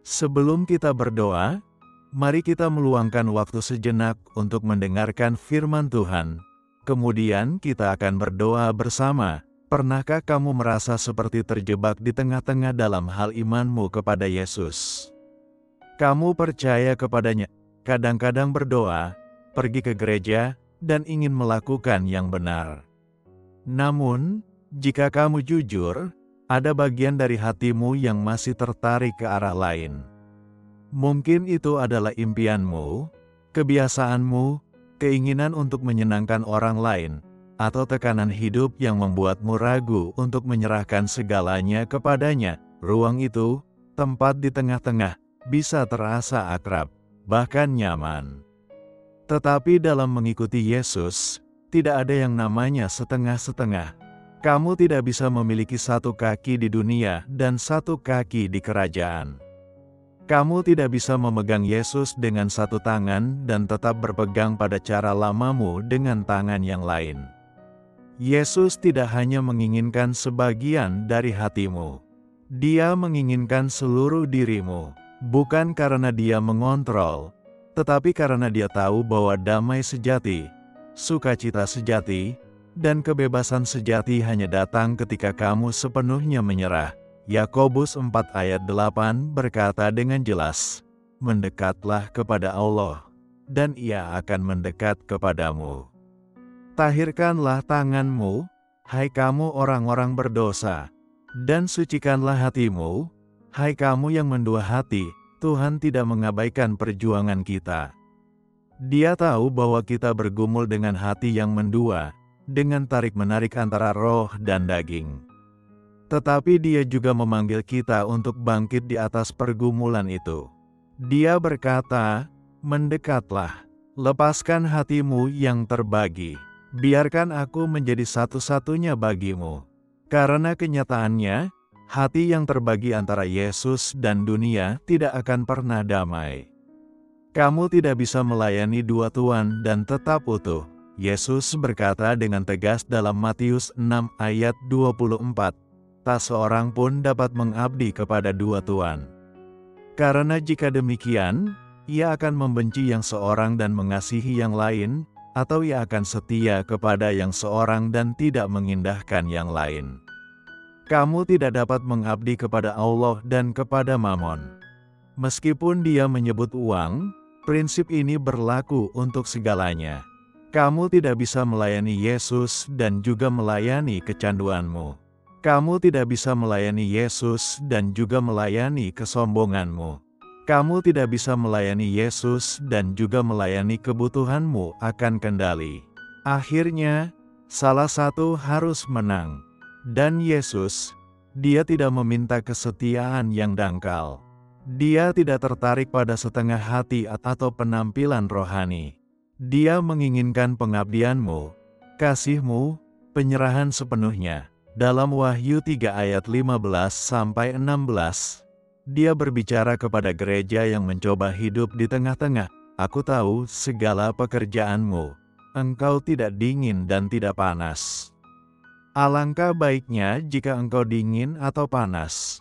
Sebelum kita berdoa, mari kita meluangkan waktu sejenak untuk mendengarkan firman Tuhan. Kemudian kita akan berdoa bersama. Pernahkah kamu merasa seperti terjebak di tengah-tengah dalam hal imanmu kepada Yesus? Kamu percaya kepadanya, kadang-kadang berdoa, pergi ke gereja, dan ingin melakukan yang benar. Namun, jika kamu jujur, ada bagian dari hatimu yang masih tertarik ke arah lain. Mungkin itu adalah impianmu, kebiasaanmu, keinginan untuk menyenangkan orang lain, atau tekanan hidup yang membuatmu ragu untuk menyerahkan segalanya kepadanya. Ruang itu, tempat di tengah-tengah, bisa terasa akrab, bahkan nyaman. Tetapi dalam mengikuti Yesus, tidak ada yang namanya setengah-setengah. Kamu tidak bisa memiliki satu kaki di dunia dan satu kaki di kerajaan. Kamu tidak bisa memegang Yesus dengan satu tangan dan tetap berpegang pada cara lamamu dengan tangan yang lain. Yesus tidak hanya menginginkan sebagian dari hatimu. Dia menginginkan seluruh dirimu, bukan karena dia mengontrol, tetapi karena dia tahu bahwa damai sejati, sukacita sejati, dan kebebasan sejati hanya datang ketika kamu sepenuhnya menyerah. Yakobus 4 ayat 8 berkata dengan jelas, "Mendekatlah kepada Allah, dan Ia akan mendekat kepadamu." Tahirkanlah tanganmu, hai kamu orang-orang berdosa, dan sucikanlah hatimu, hai kamu yang mendua hati. Tuhan tidak mengabaikan perjuangan kita. Dia tahu bahwa kita bergumul dengan hati yang mendua, dengan tarik-menarik antara roh dan daging. Tetapi dia juga memanggil kita untuk bangkit di atas pergumulan itu. Dia berkata, "Mendekatlah, lepaskan hatimu yang terbagi, biarkan aku menjadi satu-satunya bagimu." Karena kenyataannya, hati yang terbagi antara Yesus dan dunia tidak akan pernah damai. Kamu tidak bisa melayani dua tuan dan tetap utuh. Yesus berkata dengan tegas dalam Matius 6 ayat 24, "Tak seorang pun dapat mengabdi kepada dua tuan. Karena jika demikian, ia akan membenci yang seorang dan mengasihi yang lain, atau ia akan setia kepada yang seorang dan tidak mengindahkan yang lain." Kamu tidak dapat mengabdi kepada Allah dan kepada Mamon. Meskipun dia menyebut uang, prinsip ini berlaku untuk segalanya. Kamu tidak bisa melayani Yesus dan juga melayani kecanduanmu. Kamu tidak bisa melayani Yesus dan juga melayani kesombonganmu. Kamu tidak bisa melayani Yesus dan juga melayani kebutuhanmu akan kendali. Akhirnya, salah satu harus menang. Dan Yesus, Dia tidak meminta kesetiaan yang dangkal. Dia tidak tertarik pada setengah hati atau penampilan rohani. Dia menginginkan pengabdianmu, kasihmu, penyerahan sepenuhnya. Dalam Wahyu 3 ayat 15-16, Dia berbicara kepada gereja yang mencoba hidup di tengah-tengah. "Aku tahu segala pekerjaanmu. Engkau tidak dingin dan tidak panas. Alangkah baiknya jika engkau dingin atau panas.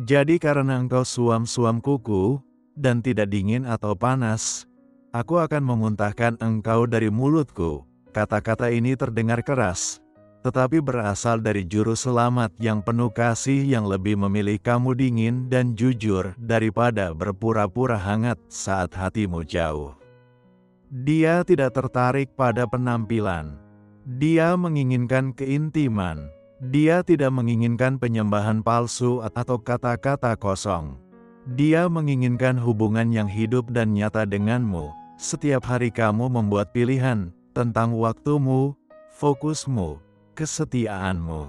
Jadi karena engkau suam-suam kuku, dan tidak dingin atau panas, Aku akan memuntahkan engkau dari mulutku." Kata-kata ini terdengar keras, tetapi berasal dari Juru Selamat yang penuh kasih yang lebih memilih kamu dingin dan jujur daripada berpura-pura hangat saat hatimu jauh. Dia tidak tertarik pada penampilan. Dia menginginkan keintiman. Dia tidak menginginkan penyembahan palsu atau kata-kata kosong. Dia menginginkan hubungan yang hidup dan nyata denganmu. Setiap hari kamu membuat pilihan tentang waktumu, fokusmu, kesetiaanmu.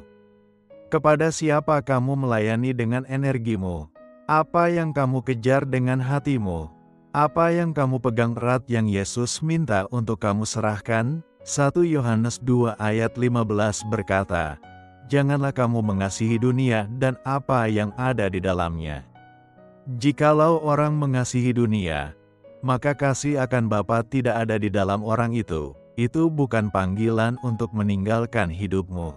Kepada siapa kamu melayani dengan energimu? Apa yang kamu kejar dengan hatimu? Apa yang kamu pegang erat yang Yesus minta untuk kamu serahkan? 1 Yohanes 2 ayat 15 berkata, "Janganlah kamu mengasihi dunia dan apa yang ada di dalamnya. Jikalau orang mengasihi dunia, maka kasih akan Bapa tidak ada di dalam orang itu." Itu bukan panggilan untuk meninggalkan hidupmu.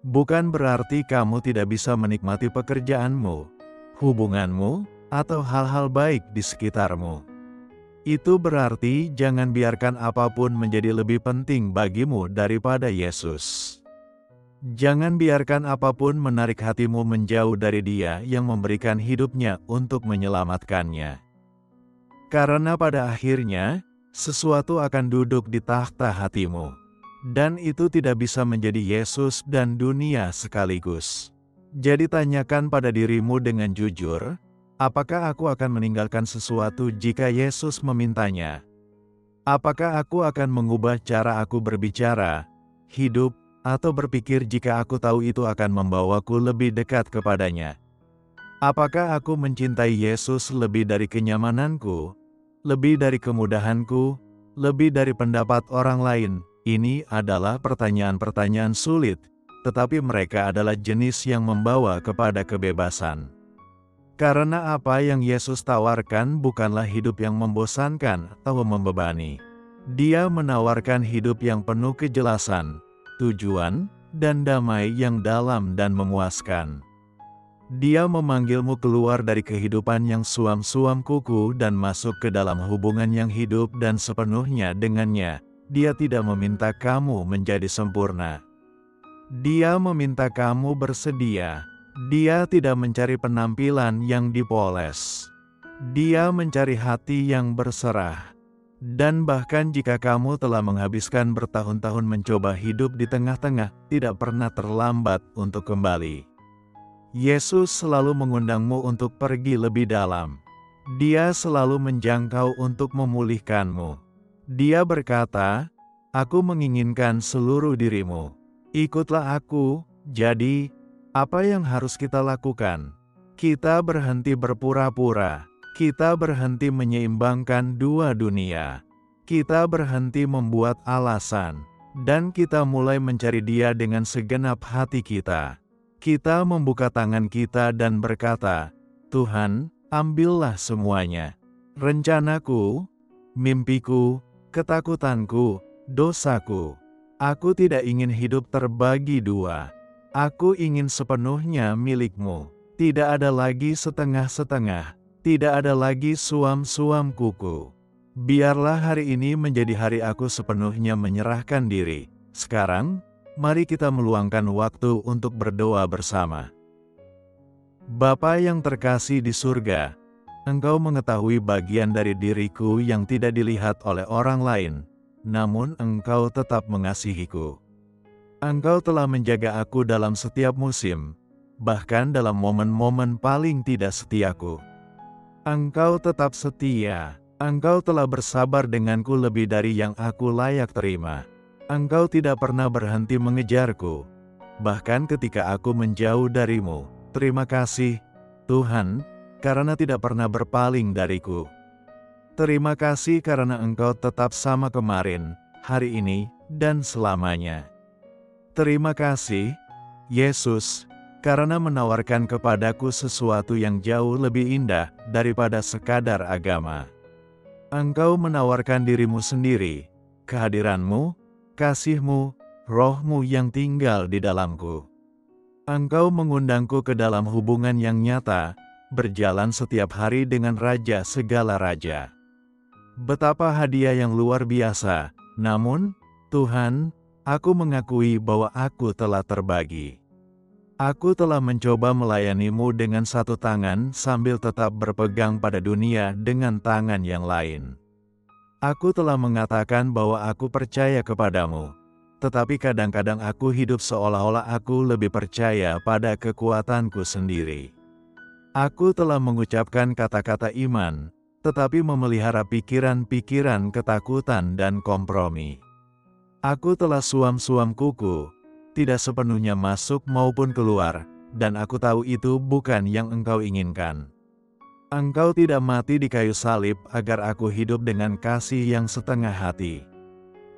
Bukan berarti kamu tidak bisa menikmati pekerjaanmu, hubunganmu, atau hal-hal baik di sekitarmu. Itu berarti jangan biarkan apapun menjadi lebih penting bagimu daripada Yesus. Jangan biarkan apapun menarik hatimu menjauh dari Dia yang memberikan hidupnya untuk menyelamatkannya. Karena pada akhirnya, sesuatu akan duduk di takhta hatimu. Dan itu tidak bisa menjadi Yesus dan dunia sekaligus. Jadi tanyakan pada dirimu dengan jujur, apakah aku akan meninggalkan sesuatu jika Yesus memintanya? Apakah aku akan mengubah cara aku berbicara, hidup, atau berpikir jika aku tahu itu akan membawaku lebih dekat kepadanya? Apakah aku mencintai Yesus lebih dari kenyamananku, lebih dari kemudahanku, lebih dari pendapat orang lain? Ini adalah pertanyaan-pertanyaan sulit, tetapi mereka adalah jenis yang membawa kepada kebebasan. Karena apa yang Yesus tawarkan bukanlah hidup yang membosankan atau membebani. Dia menawarkan hidup yang penuh kejelasan, tujuan, dan damai yang dalam dan memuaskan. Dia memanggilmu keluar dari kehidupan yang suam-suam kuku dan masuk ke dalam hubungan yang hidup dan sepenuhnya dengannya. Dia tidak meminta kamu menjadi sempurna. Dia meminta kamu bersedia. Dia tidak mencari penampilan yang dipoles. Dia mencari hati yang berserah. Dan bahkan jika kamu telah menghabiskan bertahun-tahun mencoba hidup di tengah-tengah, tidak pernah terlambat untuk kembali. Yesus selalu mengundangmu untuk pergi lebih dalam. Dia selalu menjangkau untuk memulihkanmu. Dia berkata, "Aku menginginkan seluruh dirimu. Ikutlah aku." Jadi, apa yang harus kita lakukan? Kita berhenti berpura-pura. Kita berhenti menyeimbangkan dua dunia. Kita berhenti membuat alasan. Dan kita mulai mencari Dia dengan segenap hati kita. Kita membuka tangan kita dan berkata, "Tuhan, ambillah semuanya. Rencanaku, mimpiku, ketakutanku, dosaku. Aku tidak ingin hidup terbagi dua. Aku ingin sepenuhnya milik-Mu. Tidak ada lagi setengah-setengah. Tidak ada lagi suam-suam kuku. Biarlah hari ini menjadi hari aku sepenuhnya menyerahkan diri." Sekarang, mari kita meluangkan waktu untuk berdoa bersama. Bapa yang terkasih di surga, Engkau mengetahui bagian dari diriku yang tidak dilihat oleh orang lain, namun Engkau tetap mengasihiku. Engkau telah menjaga aku dalam setiap musim, bahkan dalam momen-momen paling tidak setiaku. Engkau tetap setia. Engkau telah bersabar denganku lebih dari yang aku layak terima. Engkau tidak pernah berhenti mengejarku, bahkan ketika aku menjauh darimu. Terima kasih, Tuhan, karena tidak pernah berpaling dariku. Terima kasih karena Engkau tetap sama kemarin, hari ini, dan selamanya. Terima kasih, Yesus, karena menawarkan kepadaku sesuatu yang jauh lebih indah daripada sekadar agama. Engkau menawarkan dirimu sendiri, kehadiranmu, kasih-Mu, Roh-Mu yang tinggal di dalamku. Engkau mengundangku ke dalam hubungan yang nyata, berjalan setiap hari dengan Raja segala raja. Betapa hadiah yang luar biasa, namun, Tuhan, aku mengakui bahwa aku telah terbagi. Aku telah mencoba melayani-Mu dengan satu tangan sambil tetap berpegang pada dunia dengan tangan yang lain. Aku telah mengatakan bahwa aku percaya kepadamu, tetapi kadang-kadang aku hidup seolah-olah aku lebih percaya pada kekuatanku sendiri. Aku telah mengucapkan kata-kata iman, tetapi memelihara pikiran-pikiran ketakutan dan kompromi. Aku telah suam-suam kuku, tidak sepenuhnya masuk maupun keluar, dan aku tahu itu bukan yang Engkau inginkan. Engkau tidak mati di kayu salib agar aku hidup dengan kasih yang setengah hati.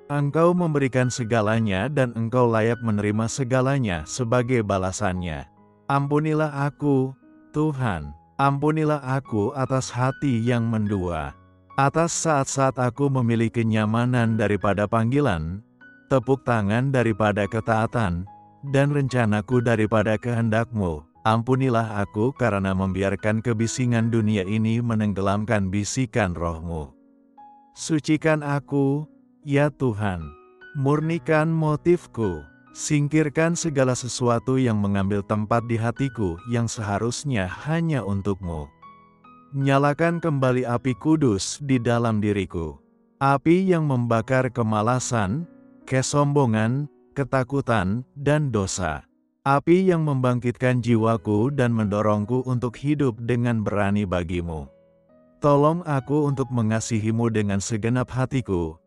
Engkau memberikan segalanya dan Engkau layak menerima segalanya sebagai balasannya. Ampunilah aku, Tuhan, ampunilah aku atas hati yang mendua, atas saat-saat aku memilih kenyamanan daripada panggilan, tepuk tangan daripada ketaatan, dan rencanaku daripada kehendak-Mu. Ampunilah aku karena membiarkan kebisingan dunia ini menenggelamkan bisikan Roh-Mu. Sucikan aku, ya Tuhan. Murnikan motifku. Singkirkan segala sesuatu yang mengambil tempat di hatiku yang seharusnya hanya untuk-Mu. Nyalakan kembali api kudus di dalam diriku. Api yang membakar kemalasan, kesombongan, ketakutan, dan dosa. Api yang membangkitkan jiwaku dan mendorongku untuk hidup dengan berani bagi-Mu. Tolong aku untuk mengasihi-Mu dengan segenap hatiku,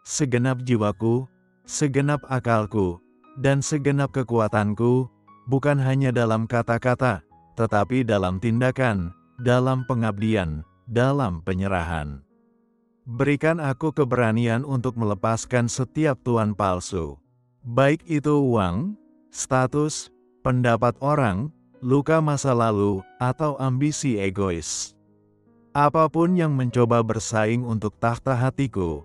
segenap jiwaku, segenap akalku, dan segenap kekuatanku, bukan hanya dalam kata-kata, tetapi dalam tindakan, dalam pengabdian, dalam penyerahan. Berikan aku keberanian untuk melepaskan setiap tuan palsu. Baik itu uang, status, pendapat orang, luka masa lalu, atau ambisi egois. Apapun yang mencoba bersaing untuk takhta hatiku,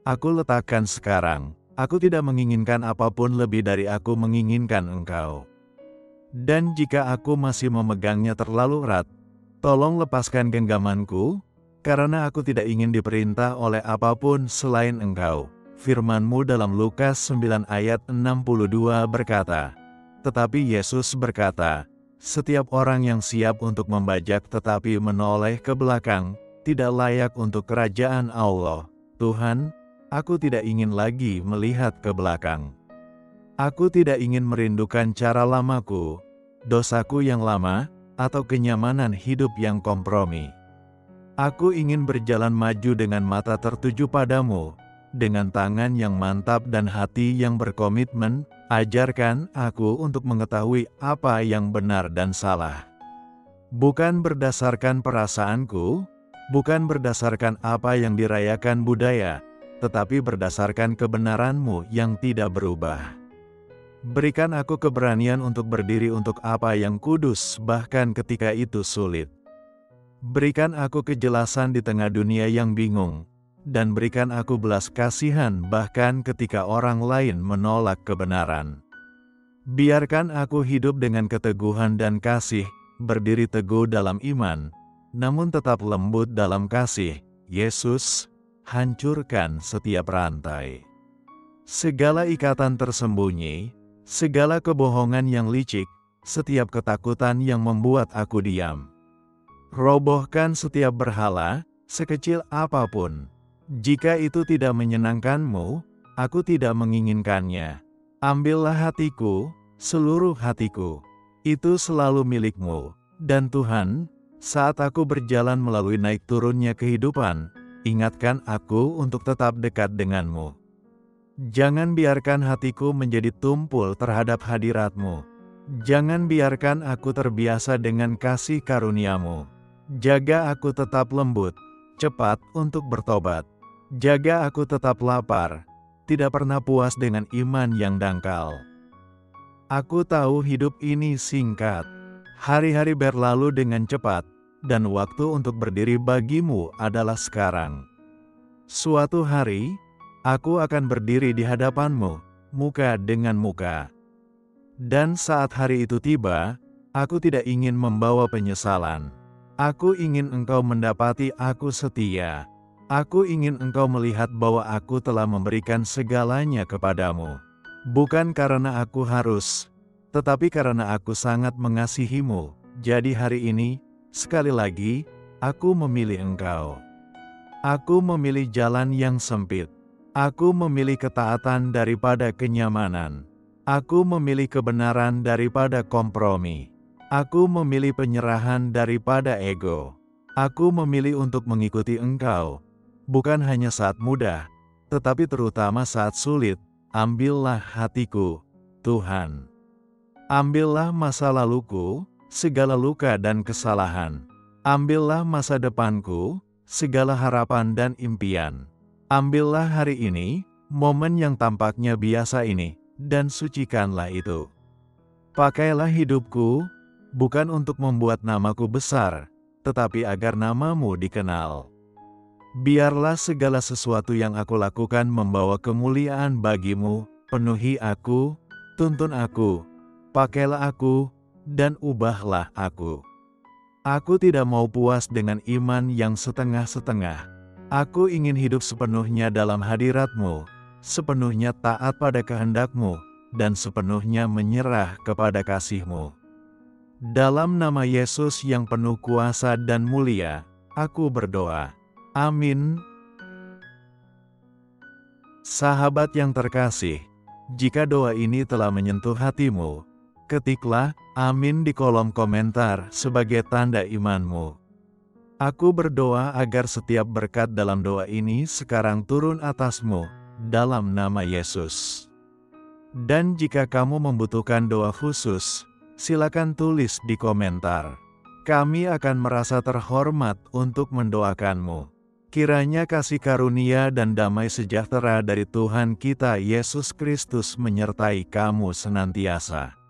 aku letakkan sekarang. Aku tidak menginginkan apapun lebih dari aku menginginkan Engkau. Dan jika aku masih memegangnya terlalu erat, tolong lepaskan genggamanku, karena aku tidak ingin diperintah oleh apapun selain Engkau. Firman-Mu dalam Lukas 9 ayat 62 berkata, tetapi Yesus berkata, setiap orang yang siap untuk membajak tetapi menoleh ke belakang, tidak layak untuk kerajaan Allah. Tuhan, aku tidak ingin lagi melihat ke belakang. Aku tidak ingin merindukan cara lamaku, dosaku yang lama, atau kenyamanan hidup yang kompromi. Aku ingin berjalan maju dengan mata tertuju padamu, dengan tangan yang mantap dan hati yang berkomitmen. Ajarkan aku untuk mengetahui apa yang benar dan salah. Bukan berdasarkan perasaanku, bukan berdasarkan apa yang dirayakan budaya, tetapi berdasarkan kebenaran-Mu yang tidak berubah. Berikan aku keberanian untuk berdiri untuk apa yang kudus bahkan ketika itu sulit. Berikan aku kejelasan di tengah dunia yang bingung, dan berikan aku belas kasihan bahkan ketika orang lain menolak kebenaran. Biarkan aku hidup dengan keteguhan dan kasih, berdiri teguh dalam iman, namun tetap lembut dalam kasih. Yesus, hancurkan setiap rantai. Segala ikatan tersembunyi, segala kebohongan yang licik, setiap ketakutan yang membuat aku diam. Robohkan setiap berhala, sekecil apapun. Jika itu tidak menyenangkan-Mu, aku tidak menginginkannya. Ambillah hatiku, seluruh hatiku. Itu selalu milik-Mu. Dan Tuhan, saat aku berjalan melalui naik turunnya kehidupan, ingatkan aku untuk tetap dekat dengan-Mu. Jangan biarkan hatiku menjadi tumpul terhadap hadirat-Mu. Jangan biarkan aku terbiasa dengan kasih karunia-Mu. Jaga aku tetap lembut, cepat untuk bertobat. Jaga aku tetap lapar, tidak pernah puas dengan iman yang dangkal. Aku tahu hidup ini singkat, hari-hari berlalu dengan cepat, dan waktu untuk berdiri bagi-Mu adalah sekarang. Suatu hari, aku akan berdiri di hadapan-Mu, muka dengan muka. Dan saat hari itu tiba, aku tidak ingin membawa penyesalan. Aku ingin Engkau mendapati aku setia. Aku ingin Engkau melihat bahwa aku telah memberikan segalanya kepadamu. Bukan karena aku harus, tetapi karena aku sangat mengasihi-Mu. Jadi hari ini, sekali lagi, aku memilih Engkau. Aku memilih jalan yang sempit. Aku memilih ketaatan daripada kenyamanan. Aku memilih kebenaran daripada kompromi. Aku memilih penyerahan daripada ego. Aku memilih untuk mengikuti Engkau. Bukan hanya saat mudah, tetapi terutama saat sulit. Ambillah hatiku, Tuhan. Ambillah masa laluku, segala luka dan kesalahan. Ambillah masa depanku, segala harapan dan impian. Ambillah hari ini, momen yang tampaknya biasa ini, dan sucikanlah itu. Pakailah hidupku, bukan untuk membuat namaku besar, tetapi agar namamu dikenal. Biarlah segala sesuatu yang aku lakukan membawa kemuliaan bagi-Mu. Penuhi aku, tuntun aku, pakailah aku, dan ubahlah aku. Aku tidak mau puas dengan iman yang setengah-setengah. Aku ingin hidup sepenuhnya dalam hadirat-Mu, sepenuhnya taat pada kehendak-Mu, dan sepenuhnya menyerah kepada kasih-Mu. Dalam nama Yesus yang penuh kuasa dan mulia, aku berdoa. Amin. Sahabat yang terkasih, jika doa ini telah menyentuh hatimu, ketiklah amin di kolom komentar sebagai tanda imanmu. Aku berdoa agar setiap berkat dalam doa ini sekarang turun atasmu, dalam nama Yesus. Dan jika kamu membutuhkan doa khusus, silakan tulis di komentar. Kami akan merasa terhormat untuk mendoakanmu. Kiranya kasih karunia dan damai sejahtera dari Tuhan kita Yesus Kristus menyertai kamu senantiasa.